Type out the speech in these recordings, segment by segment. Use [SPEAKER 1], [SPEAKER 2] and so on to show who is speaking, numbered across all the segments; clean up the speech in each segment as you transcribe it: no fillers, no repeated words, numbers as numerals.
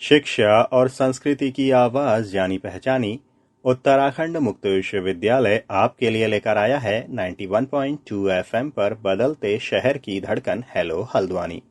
[SPEAKER 1] शिक्षा और संस्कृति की आवाज जानी पहचानी उत्तराखंड मुक्त विश्वविद्यालय आपके लिए लेकर आया है 91.2 एफएम पर बदलते शहर की धड़कन हेलो हल्द्वानी।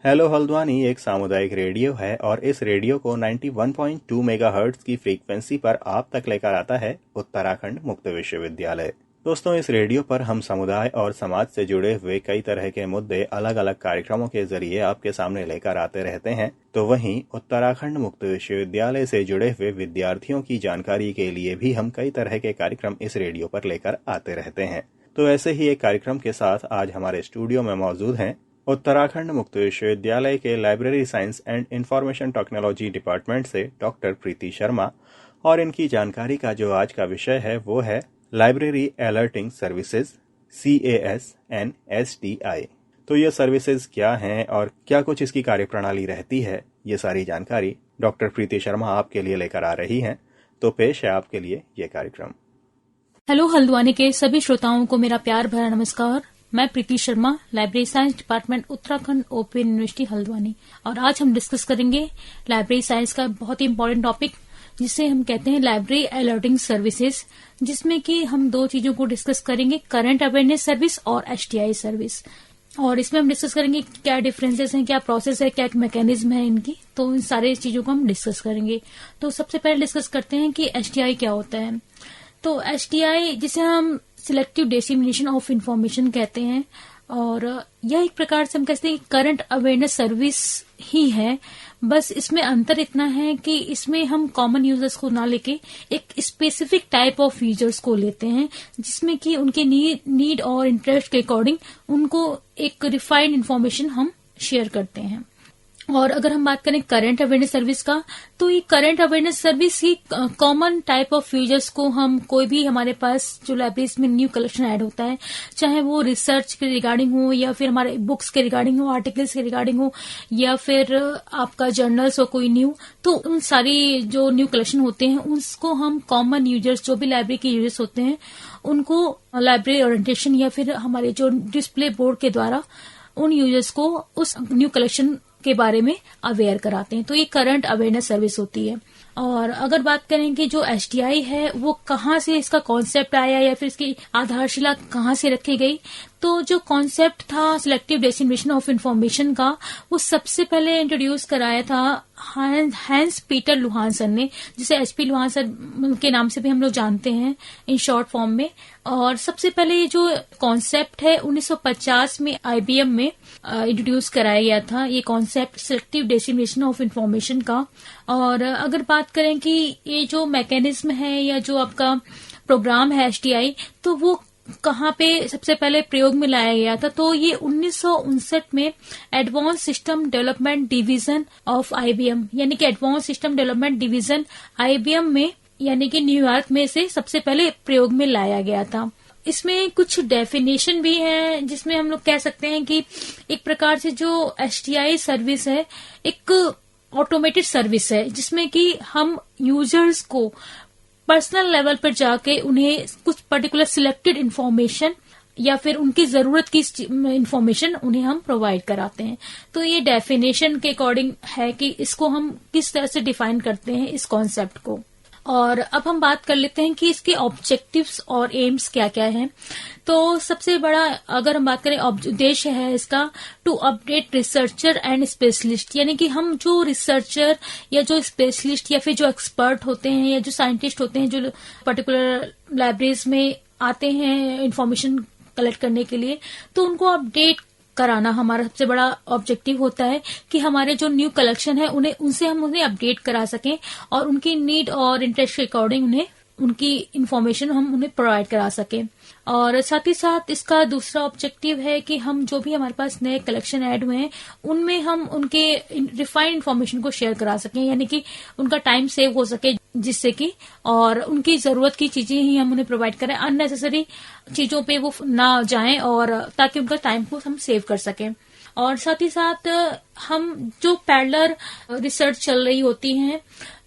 [SPEAKER 1] हेलो हल्द्वानी एक सामुदायिक रेडियो है और इस रेडियो को 91.2 मेगाहर्ट्ज की फ्रीक्वेंसी पर आप तक लेकर आता है उत्तराखंड मुक्त विश्वविद्यालय। दोस्तों, इस रेडियो पर हम समुदाय और समाज से जुड़े हुए कई तरह के मुद्दे अलग अलग कार्यक्रमों के जरिए आपके सामने लेकर आते रहते हैं। तो वहीं उत्तराखंड मुक्त विश्वविद्यालय से जुड़े हुए विद्यार्थियों की जानकारी के लिए भी हम कई तरह के कार्यक्रम इस रेडियो पर लेकर आते रहते हैं। तो ऐसे ही एक कार्यक्रम के साथ आज हमारे स्टूडियो में मौजूद हैं उत्तराखंड मुक्त विश्वविद्यालय के library science and information technology department से डॉक्टर प्रीति शर्मा, और इनकी जानकारी का जो आज का विषय है वो है library alerting services CAS and STI। तो ये सर्विसेज क्या हैं और क्या कुछ इसकी कार्यप्रणाली रहती है, ये सारी जानकारी डॉक्टर प्रीति शर्मा आपके लिए लेकर आ रही हैं। तो पेश है आपके लिए ये कार्यक्रम।
[SPEAKER 2] हेलो हल्द्वानी के सभी श्रोताओं को मेरा प्यार भरा नमस्कार। मैं Preeti Sharma, library science department Uttarakhand open university Haldwani, और आज हम डिस्कस करेंगे लाइब्रेरी साइंस का बहुत ही इम्पोर्टेंट टॉपिक जिसे हम कहते हैं लाइब्रेरी अलर्टिंग सर्विसेज, जिसमें कि हम दो चीजों को डिस्कस करेंगे, करंट अवेयरनेस सर्विस और STI सर्विस। और इसमें हम डिस्कस करेंगे क्या डिफरेंसेस हैं, क्या प्रोसेस है, क्या मैकेनिज्म है इनकी। तो इन सारे चीजों को हम डिस्कस करेंगे। तो सबसे पहले डिस्कस करते हैं कि STI क्या होता है। तो STI, जिसे हम सिलेक्टिव डिसेमिनेशन ऑफ इंफॉर्मेशन कहते हैं, और यह एक प्रकार से हम कहते हैं करंट अवेयरनेस सर्विस ही है। बस इसमें अंतर इतना है कि इसमें हम कॉमन यूजर्स को ना लेके एक स्पेसिफिक टाइप ऑफ यूजर्स को लेते हैं, जिसमें कि उनके नीड और इंटरेस्ट के अकॉर्डिंग उनको एक रिफाइंड इंफॉर्मेशन हम शेयर करते हैं। और अगर हम बात करें करंट अवेयरनेस सर्विस का, तो ये current awareness service he common type of users को हम कोई भी हमारे पास जो लाइब्रेरीज में न्यू कलेक्शन ऐड होता है, चाहे वो रिसर्च के रिगार्डिंग हो या फिर हमारे बुक्स के रिगार्डिंग हो, आर्टिकल्स के रिगार्डिंग हो, या फिर आपका जर्नल्स हो कोई न्यू, तो उन सारी जो न्यू कलेक्शन होते हैं उसको हम कॉमन यूजर्स, जो भी लाइब्रेरी के यूजर्स होते हैं, उनको लाइब्रेरी ओरिएंटेशन या फिर हमारे जो डिस्प्ले बोर्ड के द्वारा उन यूजर्स को उस न्यू कलेक्शन के बारे में अवेयर कराते हैं। तो ये करंट अवेयरनेस सर्विस होती है। और अगर बात करें कि जो STI है वो कहाँ से इसका कॉन्सेप्ट आया या फिर इसकी आधारशिला कहाँ से रखी गई, तो जो कॉन्सेप्ट था सिलेक्टिव डिसेमिनेशन ऑफ इंफॉर्मेशन का, वो सबसे पहले इंट्रोड्यूस कराया था हैंस पीटर लुहानसन ने, जिसे HP लुहानसन के नाम से भी हम लोग जानते हैं इन शॉर्ट फॉर्म में। और सबसे पहले ये जो कॉन्सेप्ट है 1950 में IBM में इंट्रोड्यूस कराया गया था, ये concept selective dissemination of information का। और अगर बात करें कि ये जो मैकेनिज्म है या जो आपका प्रोग्राम है STI, तो वो कहाँ पे सबसे पहले प्रयोग में लाया गया था, तो ये 1959 में advance system development division of IBM, यानी कि advance system development division IBM में, यानी कि न्यूयॉर्क में से सबसे पहले प्रयोग में लाया गया था। इसमें कुछ डेफिनेशन भी है, जिसमें हम लोग कह सकते हैं कि एक प्रकार से जो STI सर्विस है एक ऑटोमेटेड सर्विस है, जिसमें कि हम यूजर्स को पर्सनल लेवल पर जाके उन्हें कुछ पर्टिकुलर सिलेक्टेड इंफॉर्मेशन या फिर उनकी जरूरत की इंफॉर्मेशन उन्हें हम प्रोवाइड कराते हैं। तो ये डेफिनेशन के अकॉर्डिंग है कि इसको हम किस तरह से डिफाइन करते हैं इस कॉन्सेप्ट को। और अब हम बात कर लेते हैं कि इसके ऑब्जेक्टिव्स और एम्स क्या क्या हैं। तो सबसे बड़ा अगर हम बात करें उद्देश्य है इसका to update researcher and specialist, यानी कि हम जो रिसर्चर या जो स्पेशलिस्ट या फिर जो एक्सपर्ट होते हैं या जो साइंटिस्ट होते हैं जो पर्टिकुलर लाइब्रेरीज में आते हैं इंफॉर्मेशन कलेक्ट करने के लिए, तो उनको अपडेट कराना हमारा सबसे बड़ा ऑब्जेक्टिव होता है कि हमारे जो न्यू कलेक्शन है उनसे हम उन्हें अपडेट करा सकें और उनकी नीड और इंटरेस्ट के अकॉर्डिंग उन्हें उनकी इंफॉर्मेशन हम उन्हें प्रोवाइड करा सकें। और साथ ही साथ इसका दूसरा ऑब्जेक्टिव है कि हम जो भी हमारे पास नए कलेक्शन ऐड हुए हैं उनमें हम उनके रिफाइंड इंफॉर्मेशन को शेयर करा सकें, यानी कि उनका टाइम सेव हो सके, जिससे कि और उनकी जरूरत की चीजें ही हम उन्हें प्रोवाइड करें, अननेसेसरी चीजों पे वो ना जाएं, और ताकि उनका टाइम को हम सेव कर सकें। और साथ ही साथ हम जो पैरेलल रिसर्च चल रही होती हैं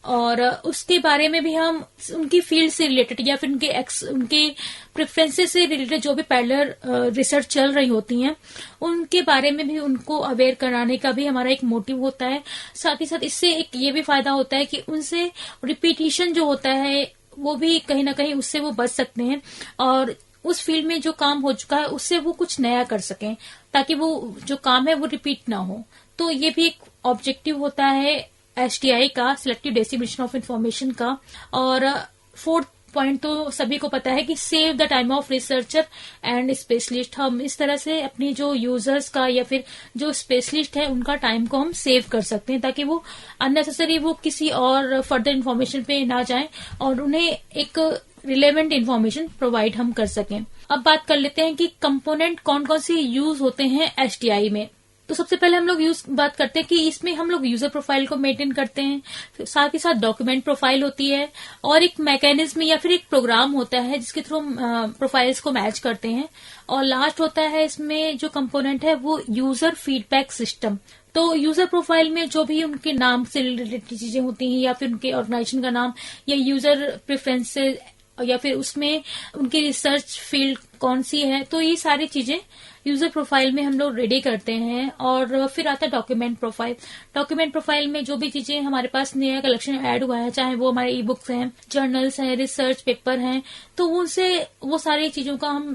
[SPEAKER 2] और उसके बारे में भी हम उनकी फील्ड से रिलेटेड या फिर उनके प्रेफरेंसेस से रिलेटेड जो भी पैरेलल रिसर्च चल रही होती हैं उनके बारे में भी उनको अवेयर कराने का भी हमारा एक मोटिव होता है। साथ ही साथ इससे एक ये भी फायदा होता है कि उनसे रिपीटिशन जो होता है वो भी कहीं ना कहीं उससे वो बच सकते हैं और उस फील्ड में जो काम हो चुका है उससे वो कुछ नया कर सकें ताकि वो जो काम है वो रिपीट ना हो। तो ये भी एक ऑब्जेक्टिव होता है एसटीआई का, सिलेक्टिव डिस्ट्रीब्यूशन ऑफ इंफॉर्मेशन का। और फोर्थ पॉइंट तो सभी को पता है कि save the time of researcher and specialist. हम इस तरह से अपने जो यूजर्स का या फिर जो स्पेशलिस्ट है उनका टाइम को हम सेव कर सकते हैं ताकि वो अननेसेसरी वो किसी और फर्दर इन्फॉर्मेशन पे ना जाएं और उन्हें एक रिलेवेंट इन्फॉर्मेशन प्रोवाइड हम कर सकें। अब बात कर लेते हैं कि कंपोनेंट कौन कौन से यूज होते हैं एसटीआई में। तो सबसे पहले हम लोग बात करते हैं कि इसमें हम लोग यूजर प्रोफाइल को मेंटेन करते हैं, साथ ही साथ डॉक्यूमेंट प्रोफाइल होती है और एक मैकेनिज्म या फिर एक प्रोग्राम होता है जिसके थ्रू हम प्रोफाइल्स को मैच करते हैं। और लास्ट होता है इसमें जो कंपोनेंट है वो यूजर फीडबैक सिस्टम। तो यूजर प्रोफाइल में जो भी उनके नाम से रिलेटेड चीजें होती हैं या फिर उनके ऑर्गेनाइजेशन का नाम या यूजर प्रेफरेंसेस या फिर उसमें उनकी रिसर्च फील्ड कौन सी है, तो ये सारी चीजें यूजर प्रोफाइल में हम लोग रेडी करते हैं। और फिर आता है डॉक्यूमेंट प्रोफाइल। डॉक्यूमेंट प्रोफाइल में जो भी चीजें हमारे पास नया कलेक्शन ऐड हुआ है, चाहे वो हमारे ई बुक्स हैं, जर्नल्स हैं, रिसर्च पेपर हैं, तो उनसे वो सारी चीजों का हम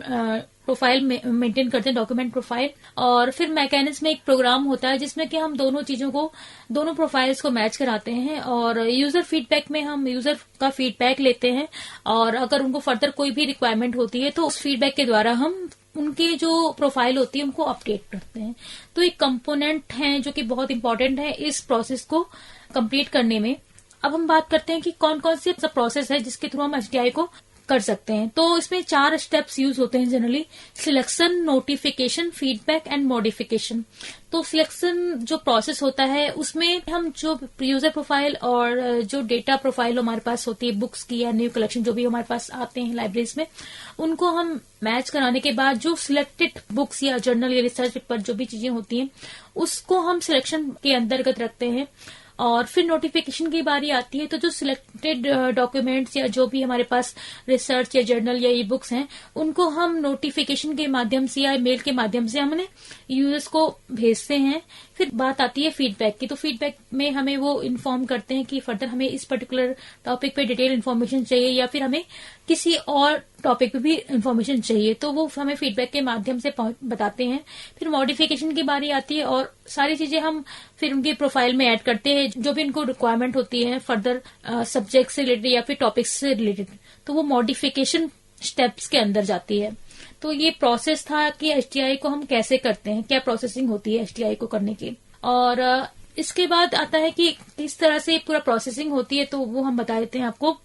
[SPEAKER 2] प्रोफाइल मेंटेन करते हैं, डॉक्यूमेंट प्रोफाइल। और फिर मैकेनिज्म में एक प्रोग्राम होता है जिसमें कि हम दोनों चीजों को, दोनों प्रोफाइल्स को मैच कराते हैं। और यूजर फीडबैक में हम यूजर का फीडबैक लेते हैं और अगर उनको फर्दर कोई भी रिक्वायरमेंट होती है तो उस फीडबैक के द्वारा हम उनकी जो प्रोफाइल होती है उनको अपडेट करते हैं। तो एक कंपोनेंट है जो कि बहुत इंपॉर्टेंट है इस प्रोसेस को कंप्लीट करने में। अब हम बात करते हैं कि कौन कौन से प्रोसेस है जिसके थ्रू हम एसटीआई को कर सकते हैं। तो इसमें 4 स्टेप्स यूज होते हैं generally: selection, notification, feedback and modification. तो सिलेक्शन जो प्रोसेस होता है उसमें हम जो यूजर प्रोफाइल और जो डेटा प्रोफाइल हमारे पास होती है बुक्स की या न्यू कलेक्शन जो भी हमारे पास आते हैं लाइब्रेरीज में, उनको हम मैच कराने के बाद जो सिलेक्टेड बुक्स या जर्नल या रिसर्च पेपर जो भी चीजें होती हैं उसको हम सिलेक्शन के अंतर्गत रखते हैं। और फिर नोटिफिकेशन की बारी आती है, तो जो सिलेक्टेड डॉक्यूमेंट्स या जो भी हमारे पास रिसर्च या जर्नल या ई बुक्स हैं उनको हम नोटिफिकेशन के माध्यम से या मेल के माध्यम से हमने यूजर्स को भेजते हैं। फिर बात आती है फीडबैक की। तो फीडबैक में हमें वो इन्फॉर्म करते हैं कि फर्दर हमें इस पर्टिकुलर टॉपिक पे डिटेल इन्फॉर्मेशन चाहिए या फिर हमें किसी और टॉपिक पे भी इन्फॉर्मेशन चाहिए, तो वो हमें फीडबैक के माध्यम से बताते हैं। फिर मॉडिफिकेशन की बारी आती है और सारी चीजें हम फिर उनके प्रोफाइल में ऐड करते हैं जो भी उनको रिक्वायरमेंट होती है फर्दर सब्जेक्ट से रिलेटेड या फिर टॉपिक्स से रिलेटेड, तो वो मॉडिफिकेशन स्टेप्स के अंदर जाती है। तो ये प्रोसेस था कि एसटीआई को हम कैसे करते हैं, क्या प्रोसेसिंग होती है एसटीआई को करने की। और इसके बाद आता है कि किस तरह से पूरा प्रोसेसिंग होती है, तो वो हम बता देते हैं आपको।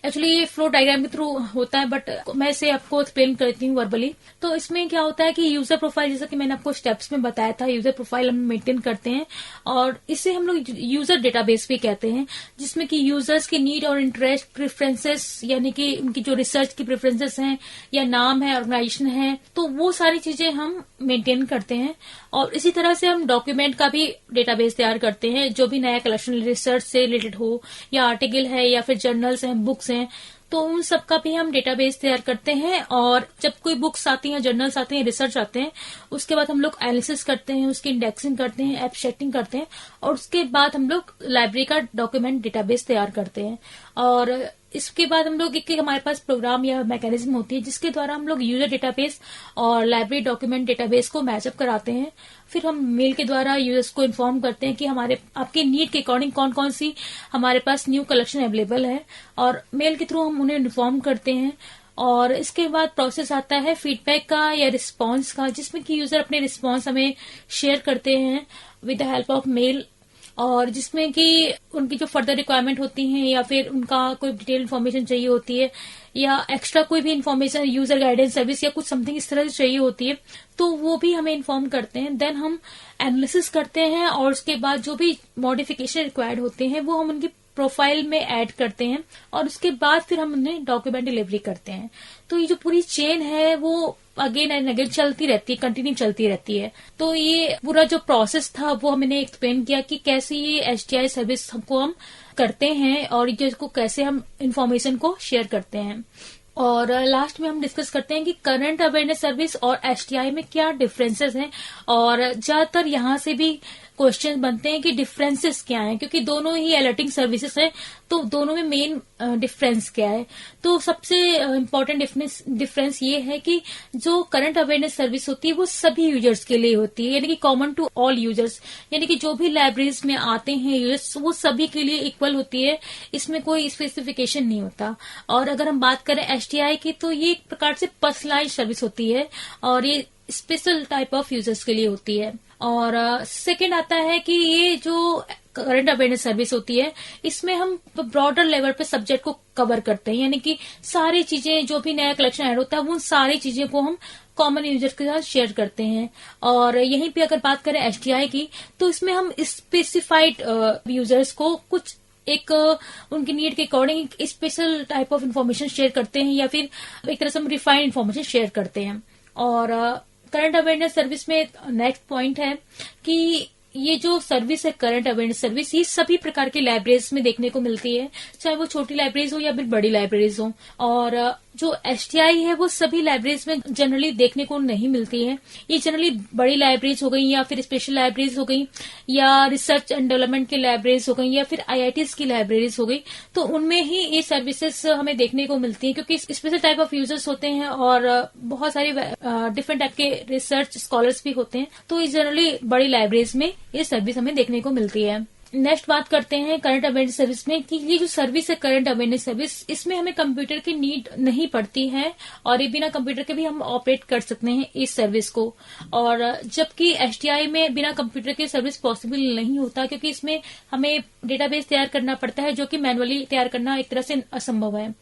[SPEAKER 2] एक्चुअली ये फ्लो डायग्राम के थ्रू होता है बट मैं इसे आपको एक्सप्लेन करती हूँ वर्बली। तो इसमें क्या होता है कि यूजर प्रोफाइल, जैसा कि मैंने आपको स्टेप्स में बताया था, यूजर प्रोफाइल हम मेंटेन करते हैं और इसे हम लोग यूजर डेटाबेस भी कहते हैं, जिसमें कि यूजर्स की नीड और इंटरेस्ट, प्रेफरेंसेस यानी कि उनकी जो रिसर्च की प्रेफरेंसेस हैं या नाम है, ऑर्गेनाइजेशन है, तो वो सारी चीजें हम मेंटेन करते हैं। और इसी तरह से हम डॉक्यूमेंट का भी डेटाबेस तैयार करते हैं, जो भी नया कलेक्शन रिसर्च से रिलेटेड हो या आर्टिकल है या फिर जर्नल्स हैं, बुक्स हैं, तो उन सब का भी हम डेटाबेस तैयार करते हैं। और जब कोई बुक्स आती हैं, जर्नल्स आते हैं, रिसर्च आते हैं, उसके बाद हम लोग एनालिसिस करते हैं, उसकी इंडेक्सिंग करते हैं, एब्स्ट्रैक्टिंग करते हैं और उसके बाद हम लोग लाइब्रेरी का डॉक्यूमेंट डेटाबेस तैयार करते हैं। और इसके बाद हम लोग एक हमारे पास प्रोग्राम या मैकेनिज्म होती है जिसके द्वारा हम लोग यूजर डेटाबेस और लाइब्रेरी डॉक्यूमेंट डेटाबेस को मैचअप कराते हैं। फिर हम मेल के द्वारा यूजर्स को इन्फॉर्म करते हैं कि हमारे आपके नीड के अकॉर्डिंग कौन कौन सी हमारे पास न्यू कलेक्शन अवेलेबल है, और मेल के थ्रू हम उन्हें इन्फॉर्म करते हैं। और इसके बाद प्रोसेस आता है फीडबैक का या रिस्पांस का, जिसमें कि यूजर अपने रिस्पांस हमें शेयर करते हैं with the help of male, और जिसमें कि उनकी जो फर्दर रिक्वायरमेंट होती हैं या फिर उनका कोई डिटेल इन्फॉर्मेशन चाहिए होती है या एक्स्ट्रा कोई भी इन्फॉर्मेशन, यूजर गाइडेंस सर्विस या कुछ समथिंग इस तरह से चाहिए होती है, तो वो भी हमें इन्फॉर्म करते हैं। देन हम एनालिसिस करते हैं और उसके बाद जो भी मॉडिफिकेशन रिक्वायर्ड होते हैं वो हम उनकी प्रोफाइल में ऐड करते हैं और उसके बाद फिर हम उन्हें डॉक्यूमेंट डिलीवरी करते हैं। तो ये जो पूरी चेन है वो अगेन एंड अगेन चलती रहती है, कंटिन्यू चलती रहती है। तो ये पूरा जो प्रोसेस था वो हमने एक्सप्लेन किया कि कैसे ये एचटीआई सर्विस हमको हम करते हैं और इसको कैसे हम इंफॉर्मेशन को शेयर करते हैं। और लास्ट में हम डिस्कस करते हैं कि करंट अवेयरनेस सर्विस और एचटीआई में क्या डिफरेंसेस हैं, और ज्यादातर यहाँ से भी क्वेश्चन बनते हैं कि डिफरेंसेस क्या हैं, क्योंकि दोनों ही अलर्टिंग सर्विसेज हैं, तो दोनों में मेन डिफरेंस क्या है। तो सबसे इम्पोर्टेंट डिफरेंस ये है कि जो करंट अवेयरनेस सर्विस होती है वो सभी यूजर्स के लिए होती है, यानी कि कॉमन टू ऑल यूजर्स, यानी कि जो भी लाइब्रेरीज में आते हैं यूजर्स वो सभी के लिए इक्वल होती है, इसमें कोई स्पेसिफिकेशन नहीं होता। और अगर हम बात करें एचटीआई की, तो ये एक प्रकार से पर्सनलाइज्ड सर्विस होती है और ये स्पेशल टाइप ऑफ यूजर्स के लिए होती है। और सेकंड आता है कि ये जो करंट अवेयरनेस सर्विस होती है इसमें हम ब्रॉडर लेवल पे सब्जेक्ट को कवर करते हैं, यानी कि सारी चीजें जो भी नया कलेक्शन ऐड होता है वो सारी चीजें को हम कॉमन यूजर्स के साथ शेयर करते हैं। और यहीं पे अगर बात करें एचटीआई की, तो इसमें हम स्पेसिफाइड यूजर्स को कुछ एक उनकी नीड के according special type of information share करते हैं, या फिर एक तरह से हम रिफाइंड इन्फॉर्मेशन शेयर करते हैं। और करंट अवेयरनेस सर्विस में नेक्स्ट पॉइंट है कि ये जो सर्विस है करंट अवेयरनेस सर्विस, ये सभी प्रकार के लाइब्रेरीज में देखने को मिलती है, चाहे वो छोटी लाइब्रेरीज हो या फिर बड़ी लाइब्रेरीज हो। और जो एचटीआई है वो सभी लाइब्रेरीज में जनरली देखने को नहीं मिलती है। ये जनरली बड़ी लाइब्रेरीज हो गई, या फिर स्पेशल लाइब्रेरीज हो गई, या रिसर्च एंड डेवलपमेंट की लाइब्रेरीज हो गई, या फिर आईआईटीज की लाइब्रेरीज हो गई, तो उनमें ही ये सर्विसेज हमें देखने को मिलती है, क्योंकि स्पेशल टाइप ऑफ यूजर्स होते हैं और बहुत सारे डिफरेंट टाइप के रिसर्च स्कॉलर्स भी होते हैं, तो जनरली बड़ी लाइब्रेरीज में ये सर्विस हमें देखने को मिलती है। नेक्स्ट बात करते हैं करंट अवेयरनेस सर्विस में कि ये जो सर्विस है करंट अवेयरनेस सर्विस, इसमें हमें कंप्यूटर की नीड नहीं पड़ती है और ये बिना कंप्यूटर के भी हम ऑपरेट कर सकते हैं इस सर्विस को। और जबकि एचटीआई में बिना कंप्यूटर के सर्विस पॉसिबल नहीं होता, क्योंकि इसमें हमें डेटाबेस तैयार करना पड़ता है, जो कि मैनुअली तैयार करना एक तरह से असंभव है,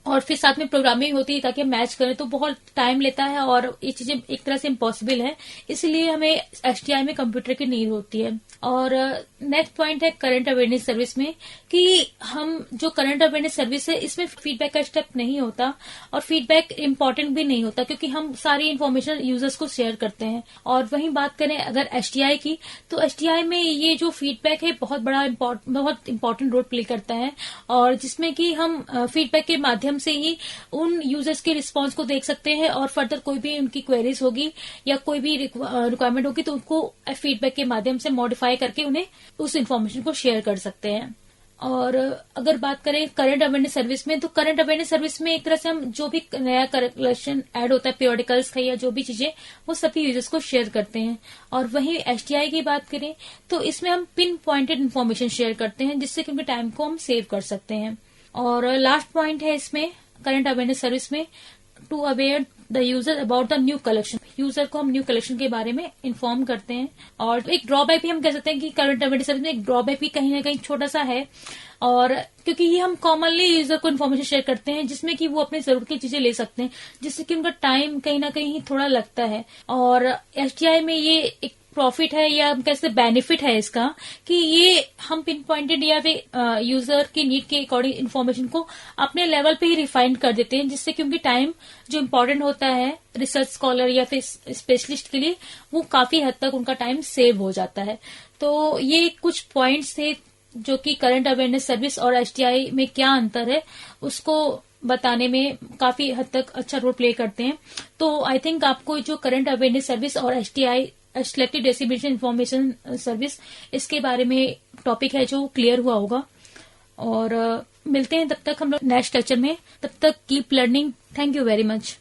[SPEAKER 2] और फिर साथ में प्रोग्रामिंग होती है ताकि हम मैच करें, तो बहुत टाइम लेता है और ये चीजें एक तरह से इम्पॉसिबल है, इसलिए हमें एचटीआई में कंप्यूटर की नीड होती है। और नेक्स्ट पॉइंट है करंट अवेयरनेस सर्विस में कि हम जो करंट अवेयरनेस सर्विस है इसमें फीडबैक का स्टेप नहीं होता, और फीडबैक इम्पोर्टेंट भी नहीं होता, क्योंकि हम सारी इन्फॉर्मेशन यूजर्स को शेयर करते हैं। और वहीं बात करें अगर एचटीआई की, तो एचटीआई में ये जो फीडबैक है बहुत इंपॉर्टेंट रोल प्ले करता है, और जिसमें कि हम फीडबैक के माध्यम से ही उन यूजर्स के रिस्पांस को देख सकते हैं, और फर्दर कोई भी उनकी क्वेरीज होगी या कोई भी रिक्वायरमेंट होगी तो उनको फीडबैक के माध्यम से मॉडिफाई करके उन्हें उस इन्फॉर्मेशन को शेयर कर सकते हैं। और अगर बात करें करंट अवेयरनेस सर्विस में, तो करंट अवेयरनेस सर्विस में एक तरह से हम जो भी नया कलेक्शन ऐड होता है पीरियोडिकल्स का या जो भी चीजें, वो सभी यूजर्स को शेयर करते हैं। और वहीं एचटीआई की बात करें तो इसमें हम पिन पॉइंटेड इन्फॉर्मेशन शेयर करते हैं, जिससे कि उनके टाइम को हम सेव कर सकते हैं। और लास्ट पॉइंट है इसमें करंट अवेयरनेस सर्विस में, to aware the user about the new collection, user को हम न्यू कलेक्शन के बारे में इन्फॉर्म करते हैं। और एक ड्रॉबैक भी हम कह सकते हैं कि करंट अवेयरनेस सर्विस में एक ड्रॉबैक भी कहीं ना कहीं छोटा सा है, और क्योंकि ये हम कॉमनली यूजर को इन्फॉर्मेशन शेयर करते हैं जिसमें कि वो अपनी जरूरत की चीजें ले सकते हैं, जिससे कि उनका टाइम कहीं ना कहीं थोड़ा लगता है। और एचटीआई में ये एक प्रॉफिट है या कैसे बेनिफिट है इसका कि ये हम पिन पॉइंटेड या फिर यूजर की नीड के अकॉर्डिंग इन्फॉर्मेशन को अपने लेवल पे ही रिफाइन कर देते हैं, जिससे कि उनकी टाइम जो इम्पोर्टेंट होता है रिसर्च स्कॉलर या फिर स्पेशलिस्ट के लिए, वो काफी हद तक उनका टाइम सेव हो जाता है। तो ये कुछ पॉइंट्स थे जो कि करंट अवेयरनेस सर्विस और एचटीआई में क्या अंतर है उसको बताने में काफी हद तक अच्छा रोल प्ले करते हैं। तो आई थिंक आपको जो करंट अवेयरनेस सर्विस और HTI selected designation information service, इसके बारे में टॉपिक है जो क्लियर हुआ होगा। और मिलते हैं तब तक हम लोग नेक्स्ट लेक्चर में, तब तक keep learning. Thank you very much.